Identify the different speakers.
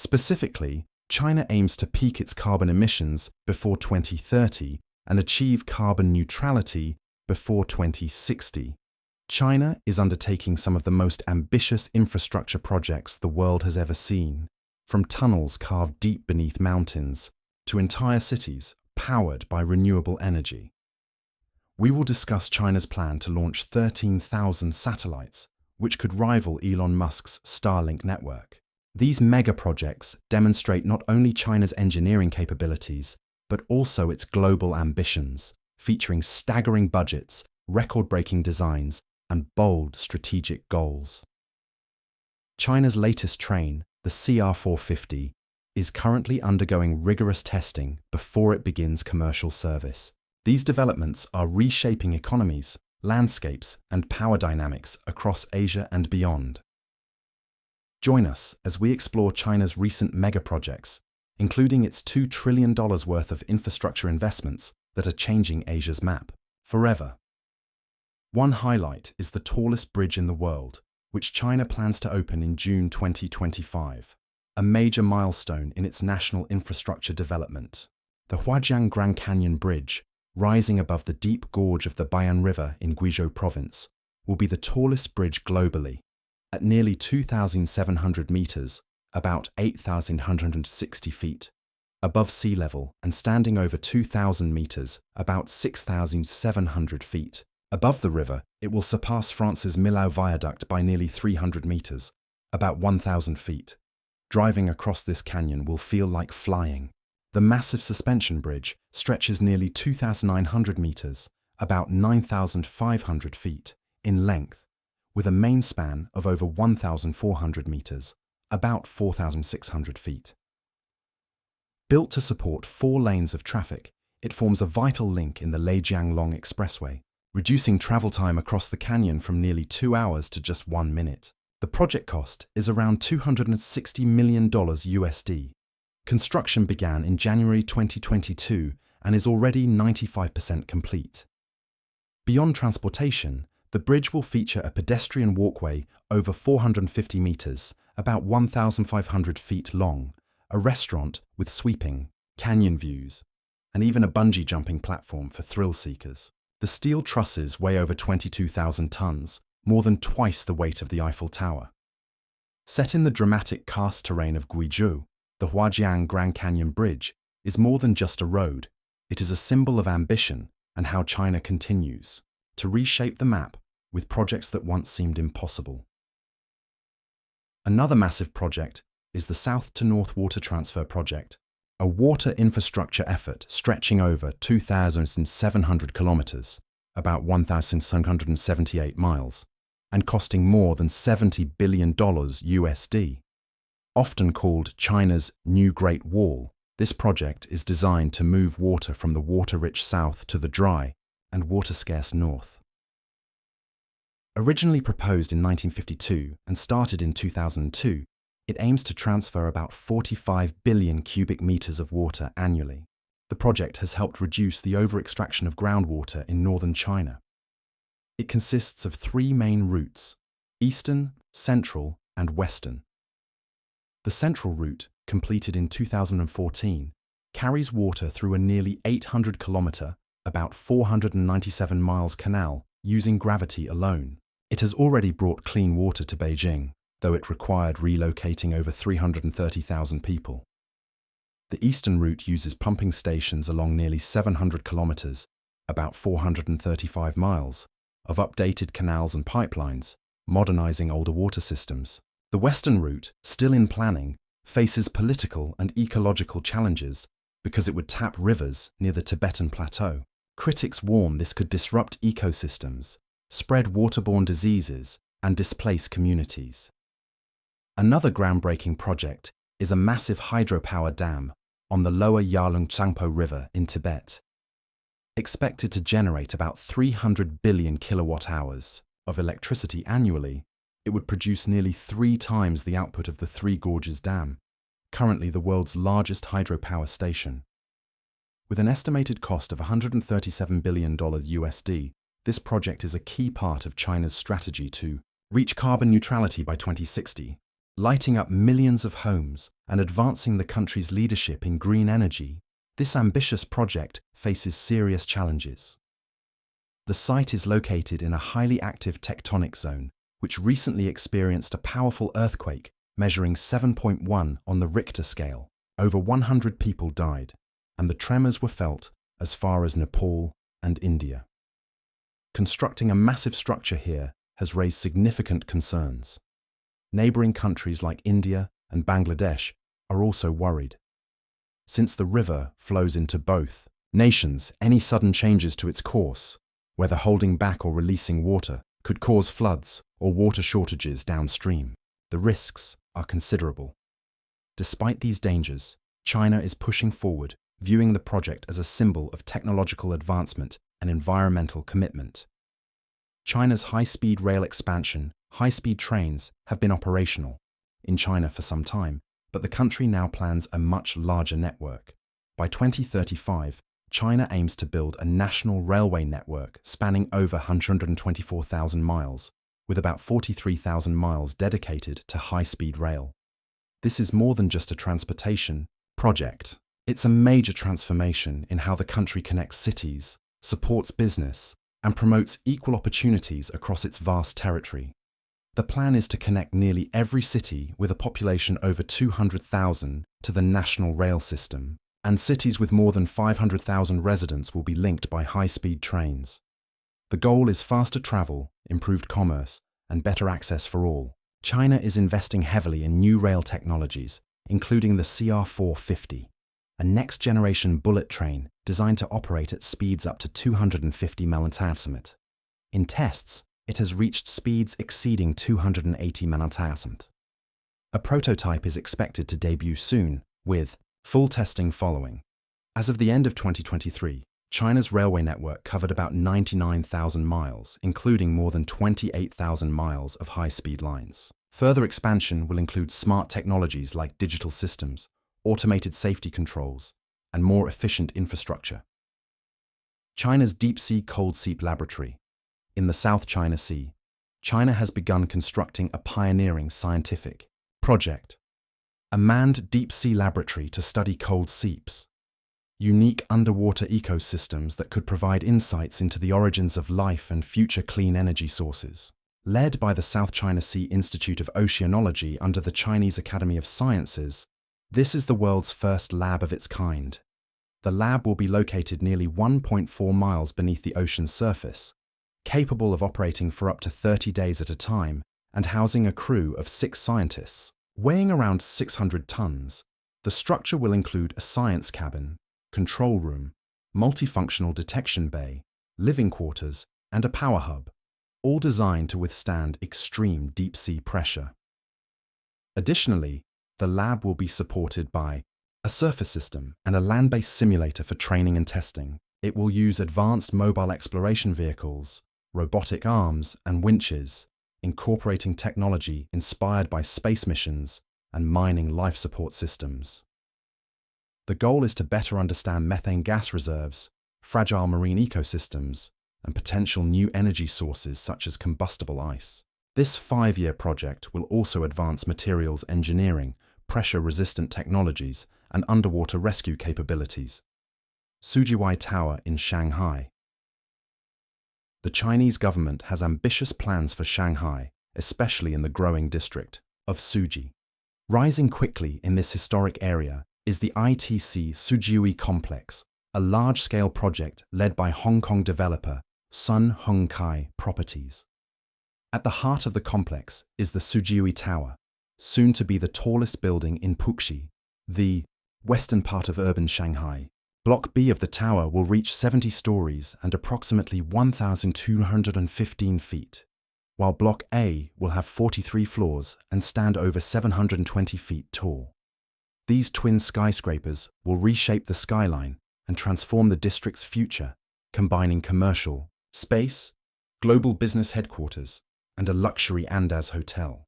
Speaker 1: Specifically, China aims to peak its carbon emissions before 2030 and achieve carbon neutrality before 2060. China is undertaking some of the most ambitious infrastructure projects the world has ever seen, from tunnels carved deep beneath mountains to entire cities powered by renewable energy. We will discuss China's plan to launch 13,000 satellites, which could rival Elon Musk's Starlink network. These mega-projects demonstrate not only China's engineering capabilities, but also its global ambitions, featuring staggering budgets, record-breaking designs, and bold strategic goals. China's latest train, the CR450, is currently undergoing rigorous testing before it begins commercial service. These developments are reshaping economies, landscapes, and power dynamics across Asia and beyond. Join us as we explore China's recent mega-projects, including its $2 trillion worth of infrastructure investments that are changing Asia's map forever. One highlight is the tallest bridge in the world, which China plans to open in June 2025, a major milestone in its national infrastructure development. The Huajiang Grand Canyon Bridge, rising above the deep gorge of the Bayan River in Guizhou Province, will be the tallest bridge globally, at nearly 2,700 meters, about 8,160 feet, above sea level and standing over 2,000 meters, about 6,700 feet. Above the river, it will surpass France's Millau Viaduct by nearly 300 meters, about 1,000 feet. Driving across this canyon will feel like flying. The massive suspension bridge stretches nearly 2,900 meters, about 9,500 feet, in length, with a main span of over 1,400 meters, about 4,600 feet. Built to support 4 lanes of traffic, it forms a vital link in the Leijiang-Long Expressway, reducing travel time across the canyon from nearly 2 hours to just 1 minute. The project cost is around $260 million USD. Construction began in January 2022 and is already 95% complete. Beyond transportation, the bridge will feature a pedestrian walkway over 450 meters, about 1,500 feet long, a restaurant with sweeping, canyon views, and even a bungee jumping platform for thrill seekers. The steel trusses weigh over 22,000 tons, more than twice the weight of the Eiffel Tower. Set in the dramatic karst terrain of Guizhou, the Huajiang Grand Canyon Bridge is more than just a road. It is a symbol of ambition and how China continues to reshape the map with projects that once seemed impossible. Another massive project is the South to North Water Transfer Project, a water infrastructure effort stretching over 2,700 kilometers, about 1,778 miles, and costing more than $70 billion USD. Often called China's New Great Wall, this project is designed to move water from the water-rich south to the dry and water-scarce north. Originally proposed in 1952 and started in 2002, it aims to transfer about 45 billion cubic meters of water annually. The project has helped reduce the over-extraction of groundwater in northern China. It consists of 3 main routes: eastern, central, and western. The central route, completed in 2014, carries water through a nearly 800-kilometer, about 497 miles canal using gravity alone. It has already brought clean water to Beijing, though it required relocating over 330,000 people. The eastern route uses pumping stations along nearly 700 kilometers, about 435 miles, of updated canals and pipelines, modernizing older water systems. The western route, still in planning, faces political and ecological challenges because it would tap rivers near the Tibetan Plateau. Critics warn this could disrupt ecosystems, spread waterborne diseases, and displace communities. Another groundbreaking project is a massive hydropower dam on the lower Yarlung Tsangpo River in Tibet. Expected to generate about 300 billion kilowatt-hours of electricity annually, it would produce nearly 3 times the output of the Three Gorges Dam, currently the world's largest hydropower station. With an estimated cost of $137 billion USD, this project is a key part of China's strategy to reach carbon neutrality by 2060 lighting up millions of homes and advancing the country's leadership in green energy. This ambitious project faces serious challenges. The site is located in a highly active tectonic zone, which recently experienced a powerful earthquake measuring 7.1 on the Richter scale. Over 100 people died, and the tremors were felt as far as Nepal and India. Constructing a massive structure here has raised significant concerns. Neighboring countries like India and Bangladesh are also worried. Since the river flows into both nations, any sudden changes to its course, whether holding back or releasing water, could cause floods or water shortages downstream. The risks are considerable. Despite these dangers, China is pushing forward, viewing the project as a symbol of technological advancement and environmental commitment. China's high-speed rail expansion, high-speed trains have been operational in China for some time, but the country now plans a much larger network. By 2035, China aims to build a national railway network spanning over 124,000 miles, with about 43,000 miles dedicated to high-speed rail. This is more than just a transportation project. It's a major transformation in how the country connects cities, supports business, and promotes equal opportunities across its vast territory. The plan is to connect nearly every city with a population over 200,000 to the national rail system, and cities with more than 500,000 residents will be linked by high-speed trains. The goal is faster travel, improved commerce, and better access for all. China is investing heavily in new rail technologies, including the CR450, a next-generation bullet train designed to operate at speeds up to 250 mph. In tests, it has reached speeds exceeding 280 mph. A prototype is expected to debut soon, with full testing following. As of the end of 2023, China's railway network covered about 99,000 miles, including more than 28,000 miles of high-speed lines. Further expansion will include smart technologies like digital systems, automated safety controls, and more efficient infrastructure. China's Deep-Sea Cold Seep Laboratory. In the South China Sea, China has begun constructing a pioneering scientific project, a manned deep-sea laboratory to study cold seeps, unique underwater ecosystems that could provide insights into the origins of life and future clean energy sources. Led by the South China Sea Institute of Oceanology under the Chinese Academy of Sciences, this is the world's first lab of its kind. The lab will be located nearly 1.4 miles beneath the ocean's surface, capable of operating for up to 30 days at a time and housing a crew of 6 scientists. Weighing around 600 tons, the structure will include a science cabin, control room, multifunctional detection bay, living quarters, and a power hub, all designed to withstand extreme deep-sea pressure. Additionally, the lab will be supported by a surface system and a land-based simulator for training and testing. It will use advanced mobile exploration vehicles, robotic arms, and winches, incorporating technology inspired by space missions and mining life support systems. The goal is to better understand methane gas reserves, fragile marine ecosystems, and potential new energy sources such as combustible ice. This 5-year project will also advance materials engineering, pressure-resistant technologies, and underwater rescue capabilities. Sujiwai Tower in Shanghai. The Chinese government has ambitious plans for Shanghai, especially in the growing district of Suji. Rising quickly in this historic area is the ITC Sujiui Complex, a large-scale project led by Hong Kong developer Sun Hung Kai Properties. At the heart of the complex is the Sujiui Tower, soon to be the tallest building in Puxi, the western part of urban Shanghai. Block B of the tower will reach 70 stories and approximately 1,215 feet, while Block A will have 43 floors and stand over 720 feet tall. These twin skyscrapers will reshape the skyline and transform the district's future, combining commercial, space, global business headquarters, and a luxury Andaz hotel.